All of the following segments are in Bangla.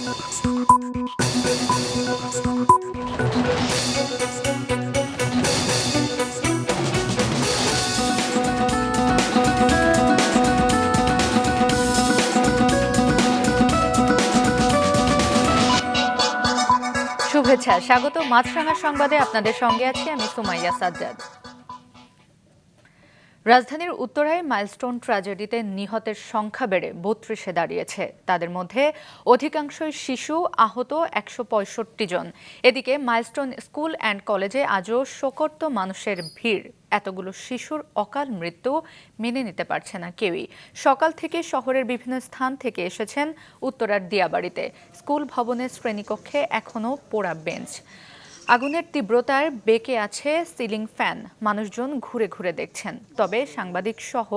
শুভেচ্ছা, স্বাগত মাছরাঙা সংবাদে। আপনাদের সঙ্গে আছি আমি সুমাইয়া সাজ্জাদ। রাজধানীর উত্তরায় মাইলস্টোন ট্র্যাজেডিতে নিহতের সংখ্যা বেড়ে ৩২-এ দাঁড়িয়েছে। তাদের মধ্যে অধিকাংশই শিশু, আহত ১৬৫ জন। এদিকে মাইলস্টোন স্কুল অ্যান্ড কলেজে আজও শোকার্ত মানুষের ভিড়। এতগুলো শিশুর অকাল মৃত্যু মেনে নিতে পারছে না কেউই। সকাল থেকে শহরের বিভিন্ন স্থান থেকে এসেছেন উত্তরার দিয়াবাড়িতে। স্কুল ভবনের শ্রেণীকক্ষে এখনও পোড়া বেঞ্চ। আগুনের তীব্রতার বেঁকে আছে সিলিং ফ্যান। মানুষজন ঘুরে ঘুরে দেখছেন, তবে সাংবাদিক সহ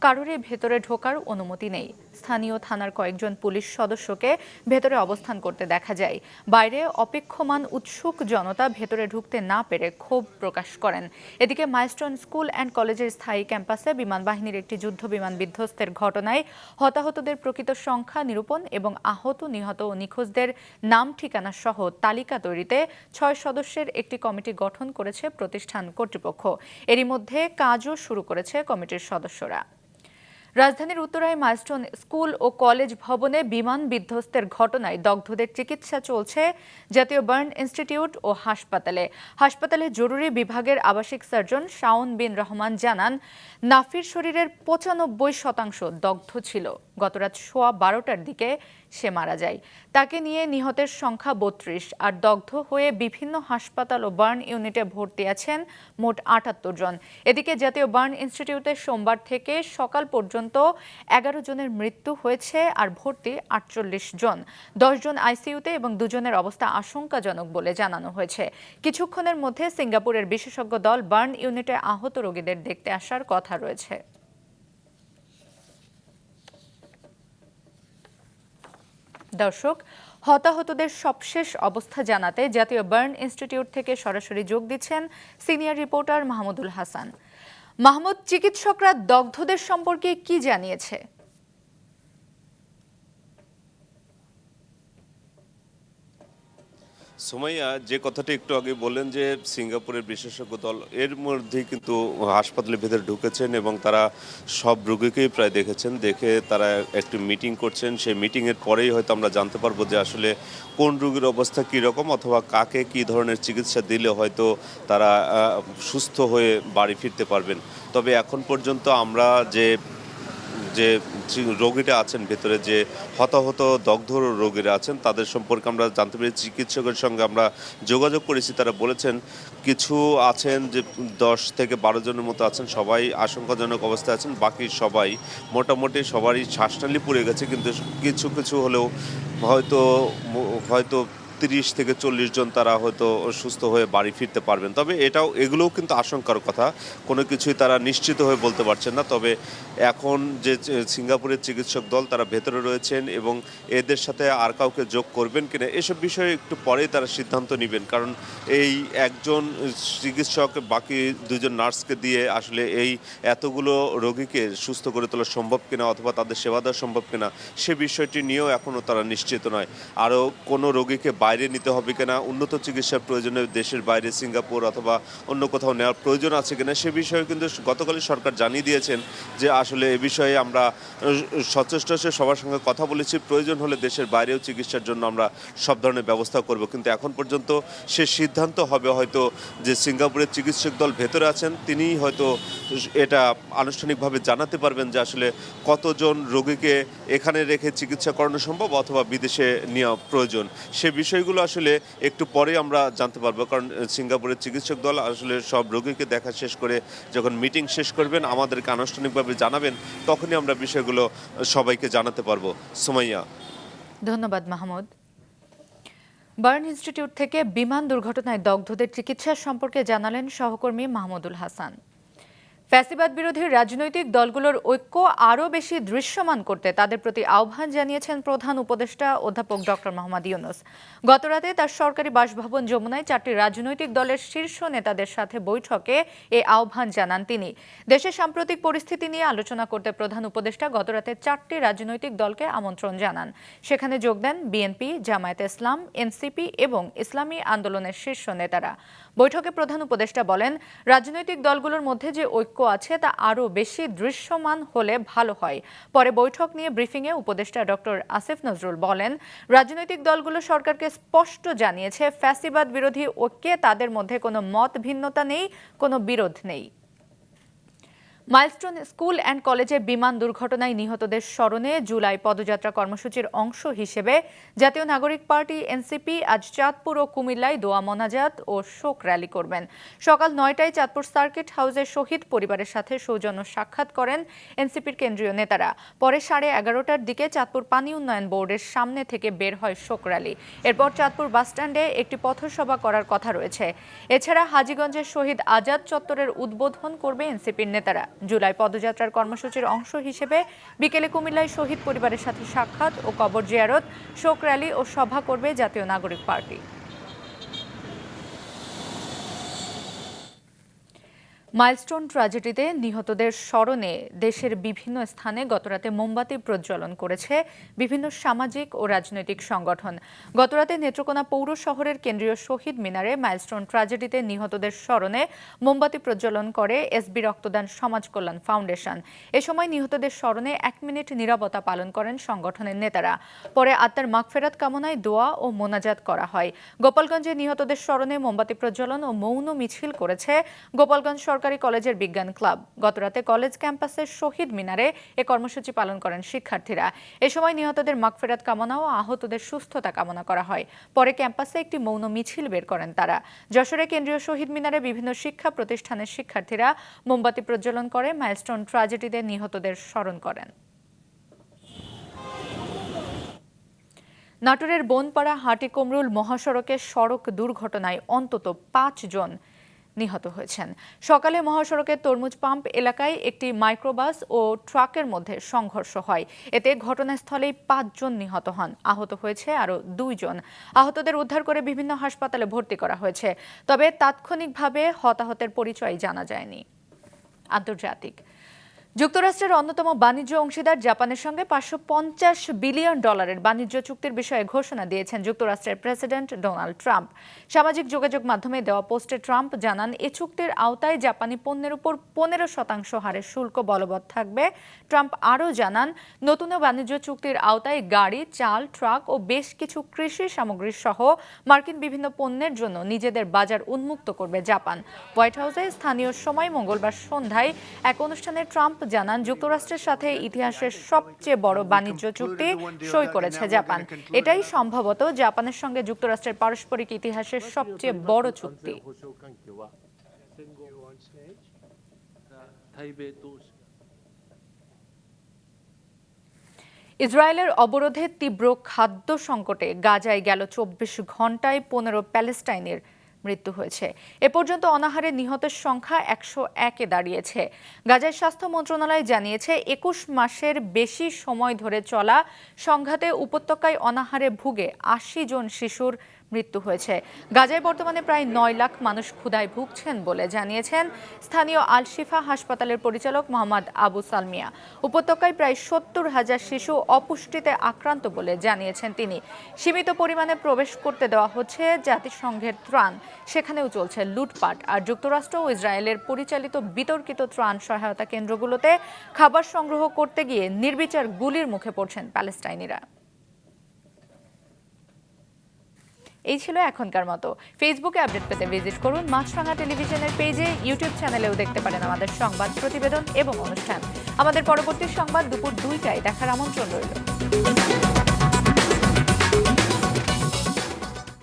কারোরই ভেতরে ঢোকার অনুমতি নেই। স্থানীয় থানার কয়েকজন পুলিশ সদস্যকে ভেতরে অবস্থান করতে দেখা যায়। বাইরে অপেক্ষমান উৎসুক জনতা ভেতরে ঢুকতে না পেরে ক্ষোভ প্রকাশ করেন। এদিকে মাইলস্টোন স্কুল অ্যান্ড কলেজের স্থায়ী ক্যাম্পাসে বিমান বাহিনীর একটি যুদ্ধ বিমান বিধ্বস্তের ঘটনায় হতাহতদের প্রকৃত সংখ্যা নিরূপণ এবং আহত, নিহত ও নিখোঁজদের নাম ঠিকানা সহ তালিকা তৈরিতে ৬ সদস্যের একটি কমিটি গঠন করেছে প্রতিষ্ঠান কর্তৃপক্ষ। এরই মধ্যে কাজও শুরু করেছে কমিটির সদস্যরা। রাজধানীর উত্তরায় মাইলস্টোন স্কুল ও কলেজ ভবনে বিমান বিধ্বস্তের ঘটনায় দগ্ধদের চিকিৎসা চলছে জাতীয় বার্ন ইনস্টিটিউট ও হাসপাতালে জরুরি বিভাগের আবাসিক সার্জন শাওন বিন রহমান জানান, নাফির শরীরের ৯৫% দগ্ধ ছিল। গতরাত সোয়া ১২টার দিকে সে মারা যায়। তাকে নিয়ে নিহতের সংখ্যা ৩২ আর দগ্ধ হয়ে বিভিন্ন হাসপাতাল ও বার্ন ইউনিটে ভর্তি আছেন মোট ৭৮ জন। এদিকে জাতীয় বার্ন ইনস্টিটিউটে সোমবার থেকে সকাল পর্যন্ত ১১ জনের মৃত্যু হয়েছে আর ভর্তি ৪৮ জন। ১০ জন আইসিইউতে এবং ২ জনের অবস্থা আশঙ্কাজনক বলে জানানো হয়েছে। কিছুক্ষণের মধ্যে সিঙ্গাপুরের বিশেষজ্ঞ দল বার্ন ইউনিটে আহত রোগীদের দেখতে আসার কথা রয়েছে। দর্শক, হতাহতদের সবশেষ অবস্থা জানাতে জাতীয় বার্ন ইনস্টিটিউট থেকে সরাসরি যোগ দিচ্ছেন সিনিয়র রিপোর্টার মাহমুদুল হাসান। মাহমুদ, চিকিৎসকরা দগ্ধদের সম্পর্কে কি জানিয়েছে? সুমাইয়া, যে কথাটা একটু আগে বললেন যে সিঙ্গাপুরের বিশেষজ্ঞ দল এর মধ্যে কিন্তু হাসপাতালের ভেতরে ঢুকেছেন এবং তারা সব রোগীকেই প্রায় দেখেছেন। দেখে তারা একটি মিটিং করছেন। সেই মিটিংয়ের পরেই হয়তো আমরা জানতে পারবো যে আসলে কোন রোগীর অবস্থা কীরকম অথবা কাকে কী ধরনের চিকিৎসা দিলে হয়তো তারা সুস্থ হয়ে বাড়ি ফিরতে পারবেন। তবে এখন পর্যন্ত আমরা যে যে রোগীরা আছেন ভেতরে, যে হতাহত দগ্ধ রোগীরা আছেন তাদের সম্পর্কে আমরা জানতে পেরেছি। চিকিৎসকের সঙ্গে আমরা যোগাযোগ করেছি, তারা বলেছেন কিছু আছেন যে ১০ থেকে ১২ জনের মতো আছেন, সবাই আশঙ্কাজনক অবস্থায় আছেন। বাকি সবাই মোটামুটি সবারই শ্বাসনালী পুড়ে গেছে, কিন্তু কিছু কিছু হলেও হয়তো হয়তো ৩০ থেকে ৪০ জন তারা হয়তো সুস্থ হয়ে বাড়ি ফিরতে পারবেন। তবে এগুলোও কিন্তু আশঙ্কার কথা, কোনো কিছুই তারা নিশ্চিত হয়ে বলতে পারছেন না। তবে এখন যে সিঙ্গাপুরের চিকিৎসক দল তারা ভেতরে রয়েছেন এবং এদের সাথে আর কাউকে যোগ করবেন কিনা এসব বিষয়ে একটু পরেই তারা সিদ্ধান্ত নেবেন। কারণ এই একজন চিকিৎসক বাকি ২ জন নার্সকে দিয়ে আসলে এই এতগুলো রোগীকে সুস্থ করে তোলা সম্ভব কিনা অথবা তাদের সেবা দেওয়া সম্ভব কিনা সে বিষয়টি নিয়েও এখনও তারা নিশ্চিত নয়। আরও কোনো রোগীকে বাইরে নিতে হবে কিনা, উন্নত চিকিৎসার প্রয়োজনে দেশের বাইরে সিঙ্গাপুর অথবা অন্য কোথাও নেওয়ার প্রয়োজন আছে কিনা সে বিষয়ে কিন্তু গতকালই সরকার জানিয়ে দিয়েছেন যে আসলে এ বিষয়ে আমরা সচেষ্ট সবার সঙ্গে কথা বলেছি, প্রয়োজন হলে দেশের বাইরেও চিকিৎসার জন্য আমরা সব ধরনের ব্যবস্থা করব। কিন্তু এখন পর্যন্ত সে সিদ্ধান্ত হবে হয়তো যে সিঙ্গাপুরের চিকিৎসক দল ভেতরে আছেন তিনিই হয়তো এটা আনুষ্ঠানিকভাবে জানাতে পারবেন যে আসলে কতজন রোগীকে এখানে রেখে চিকিৎসা করানো সম্ভব অথবা বিদেশে নেওয়া প্রয়োজন। সে বিষয়গুলো আসলে একটু পরে আমরা জানতে পারবো, কারণ সিঙ্গাপুরের চিকিৎসক দল আসলে সব রোগীকে দেখা শেষ করে যখন মিটিং শেষ করবেন আমাদেরকে আনুষ্ঠানিকভাবে জানাবেন, তখনই আমরা বিষয়গুলো সবাইকে জানাতে পারবো। সুমাইয়া, ধন্যবাদ মাহমুদ। বার্ন ইনস্টিটিউট থেকে বিমান দুর্ঘটনায় দগ্ধদের চিকিৎসা সম্পর্কে জানালেন সহকর্মী মাহমুদুল হাসান। ফ্যাসিবাদ বিরোধী রাজনৈতিক দলগুলোর ঐক্য আরও বেশি দৃশ্যমান করতে তাদের প্রতি আহ্বান জানিয়েছেন প্রধান উপদেষ্টা অধ্যাপক ডক্টর মোহাম্মদ ইউনূস। গতরাতে তার সরকারি বাসভবন যমুনায় 4টি রাজনৈতিক দলের শীর্ষ নেতাদের সাথে বৈঠকে এ আহ্বান জানান তিনি। দেশের সাম্প্রতিক পরিস্থিতি নিয়ে আলোচনা করতে প্রধান উপদেষ্টা গতরাতে 4টি রাজনৈতিক দলকে আমন্ত্রণ জানান। সেখানে যোগ দেন বিএনপি, জামায়াতে ইসলাম, এনসিপি এবং ইসলামী আন্দোলনের শীর্ষ নেতারা। বৈঠকে প্রধান উপদেষ্টা বলেন, রাজনৈতিক দলগুলোর মধ্যে যে ঐক্য আছে তা আরও বেশি দৃশ্যমান হলে ভালো হয়। পরে বৈঠক নিয়ে ব্রিফিংয়ে উপদেষ্টা ডক্টর আসিফ নজরুল বলেন, রাজনৈতিক দলগুলো সরকারকে স্পষ্ট জানিয়েছে ফ্যাসিবাদ বিরোধী ঐক্যে তাদের মধ্যে কোনো মত ভিন্নতা নেই, কোনো বিরোধ নেই। মাইলস্টোন স্কুল অ্যান্ড কলেজে বিমান দুর্ঘটনায় নিহতদের স্মরণে জুলাই পদযাত্রা কর্মসূচির অংশ হিসেবে জাতীয় নাগরিক পার্টি এনসিপি আজ চাঁদপুর ও কুমিল্লায় দোয়া মোনাজাত ও শোক র্যালি করবেন। সকাল 9টায় চাঁদপুর সার্কিট হাউসে শহীদ পরিবারের সাথে সৌজন্য সাক্ষাৎ করেন এনসিপির কেন্দ্রীয় নেতারা। পরে 11:30টার দিকে চাঁদপুর পানি উন্নয়ন বোর্ডের সামনে থেকে বের হয় শোক র্যালি। এরপর চাঁদপুর বাসস্ট্যান্ডে একটি পথসভা করার কথা রয়েছে। এছাড়া হাজীগঞ্জের শহীদ আজাদ চত্বরের উদ্বোধন করবে এনসিপির নেতারা। জুলাই পদযাত্রার কর্মসূচির অংশ হিসেবে বিকেলে কুমিল্লায় শহীদ পরিবারের সাথে সাক্ষাৎ ও কবর জিয়ারত, শোক র্যালি ও সভা করবে জাতীয় নাগরিক পার্টি। মাইলস্টোন ট্র্যাজেডিতে নিহতদের স্মরণে দেশের বিভিন্ন স্থানে গতরাতে মোমবাতি প্রজ্বলন করেছে বিভিন্ন সামাজিক ও রাজনৈতিক সংগঠন। গতরাতে নেত্রকোনা পৌর শহরের কেন্দ্রীয় শহীদ মিনারে মাইলস্টোন ট্র্যাজেডিতে নিহতদের স্মরণে মোমবাতি প্রজ্বলন করে এসবি রক্তদান সমাজ কল্যাণ ফাউন্ডেশন। এ সময় নিহতদের স্মরণে 1 মিনিট নীরবতা পালন করেন সংগঠনের নেতারা। পরে আত্মার মাগফেরাত কামনায় দোয়া ও মোনাজাত করা হয়। গোপালগঞ্জে নিহতদের স্মরণে মোমবাতি প্রজ্বলন ও মৌন মিছিল করেছে গোপালগঞ্জ সরকারি কলেজের বিজ্ঞান ক্লাব। গতরাতে কলেজ ক্যাম্পাসের শহীদ মিনারে এ কর্মসূচি পালন করেন শিক্ষার্থীরা। এ সময় নিহতদের মাগফেরাত কামনা ও আহতদের সুস্থতা কামনা করা হয়। পরে ক্যাম্পাসে একটি মৌন মিছিল বের করেন তারা। যশোরে কেন্দ্রীয় শহীদ মিনারে বিভিন্ন শিক্ষা প্রতিষ্ঠানের শিক্ষার্থীরা মোমবাতি প্রজ্বলন করে মাইলস্টোন ট্র্যাজেডিতে নিহতদের স্মরণ করেন। নাটোরের বনপাড়া হাটিকুমরুল মহাসড়কে সড়ক দুর্ঘটনায় অন্তত 5 জন নিহত হয়েছেন। সকালে মহাসড়কের তরমুজ পাম্প এলাকায় একটি মাইক্রোবাস ও ট্রাকের মধ্যে সংঘর্ষ হয়। এতে ঘটনাস্থলেই 5 জন নিহত হন। আহত হয়েছে আরও 2 জন। আহতদের উদ্ধার করে বিভিন্ন হাসপাতালে ভর্তি করা হয়েছে। তবে তাৎক্ষণিকভাবে হতাহতের পরিচয় জানা যায়নি। আন্তর্জাতিক যুক্তরাষ্ট্রের অন্যতম বাণিজ্য অংশীদার জাপানের সঙ্গে $550 বিলিয়ন বাণিজ্য চুক্তির বিষয়ে ঘোষণা দিয়েছেন যুক্তরাষ্ট্রের প্রেসিডেন্ট ডোনাল্ড ট্রাম্প। সামাজিক যোগাযোগ মাধ্যমে দেওয়া পোস্টে ট্রাম্প জানান, এ চুক্তির আওতায় জাপানি পণ্যের উপর 15% হারে শুল্ক বলবৎ থাকবে। ট্রাম্প আরও জানান, নতুন বাণিজ্য চুক্তির আওতায় গাড়ি, চাল, ট্রাক ও বেশ কিছু কৃষি সামগ্রী সহ মার্কিন বিভিন্ন পণ্যের জন্য নিজেদের বাজার উন্মুক্ত করবে জাপান। হোয়াইট হাউসে স্থানীয় সময় মঙ্গলবার সন্ধ্যায় এক অনুষ্ঠানে ট্রাম্প জানান, যুক্তরাষ্ট্রের সাথে ইতিহাসের সবচেয়ে বড় বাণিজ্য চুক্তি সই করেছে জাপান। এটাই সম্ভবত জাপানের সঙ্গে যুক্তরাষ্ট্রের পারস্পরিক ইতিহাসের সবচেয়ে বড় চুক্তি। ইসরায়েলের অবরোধে তীব্র খাদ্য সংকটে গাজায় গেল 24 ঘণ্টায় 15 প্যালেস্টাইনের মৃত্যু হয়েছে। এ পর্যন্ত অনাহারে নিহতের সংখ্যা 101-এ দাঁড়িয়েছে। গাজার স্বাস্থ্য মন্ত্রণালয় জানিয়েছে, 21 মাসের বেশি সময় ধরে চলা সংঘাতে উপত্যকায় অনাহারে ভুগে 80 জন শিশুর মৃত্যু হয়েছে। গাজায় বর্তমানে প্রায় 9 লাখ মানুষ ক্ষুধায় ভুগছেন বলে জানিয়েছেন স্থানীয় আল শিফা হাসপাতালের পরিচালক মোহাম্মদ আবু সালমিয়া। উপত্যকায় প্রায় 70,000 শিশু অপুষ্টিতে আক্রান্ত বলে জানিয়েছেন তিনি। সীমিত পরিমাণে প্রবেশ করতে দেওয়া হচ্ছে জাতিসংঘের ত্রাণ, সেখানেও চলছে লুটপাট। আর যুক্তরাষ্ট্র ও ইসরায়েলের পরিচালিত বিতর্কিত ত্রাণ সহায়তা কেন্দ্রগুলোতে খাবার সংগ্রহ করতে গিয়ে নির্বিচার গুলির মুখে পড়ছেন প্যালেস্টাইনিরা। এই ছিল এখনকার মতো। ফেসবুকে আপডেট পেতে ভিজিট করুন মাছরাঙা টেলিভিশনের পেজে। ইউটিউব চ্যানেলেও দেখতে পারেন আমাদের সংবাদ, প্রতিবেদন এবং অনুষ্ঠান। আমাদের পরবর্তী সংবাদ দুপুর 2টায় দেখার আমন্ত্রণ রইল।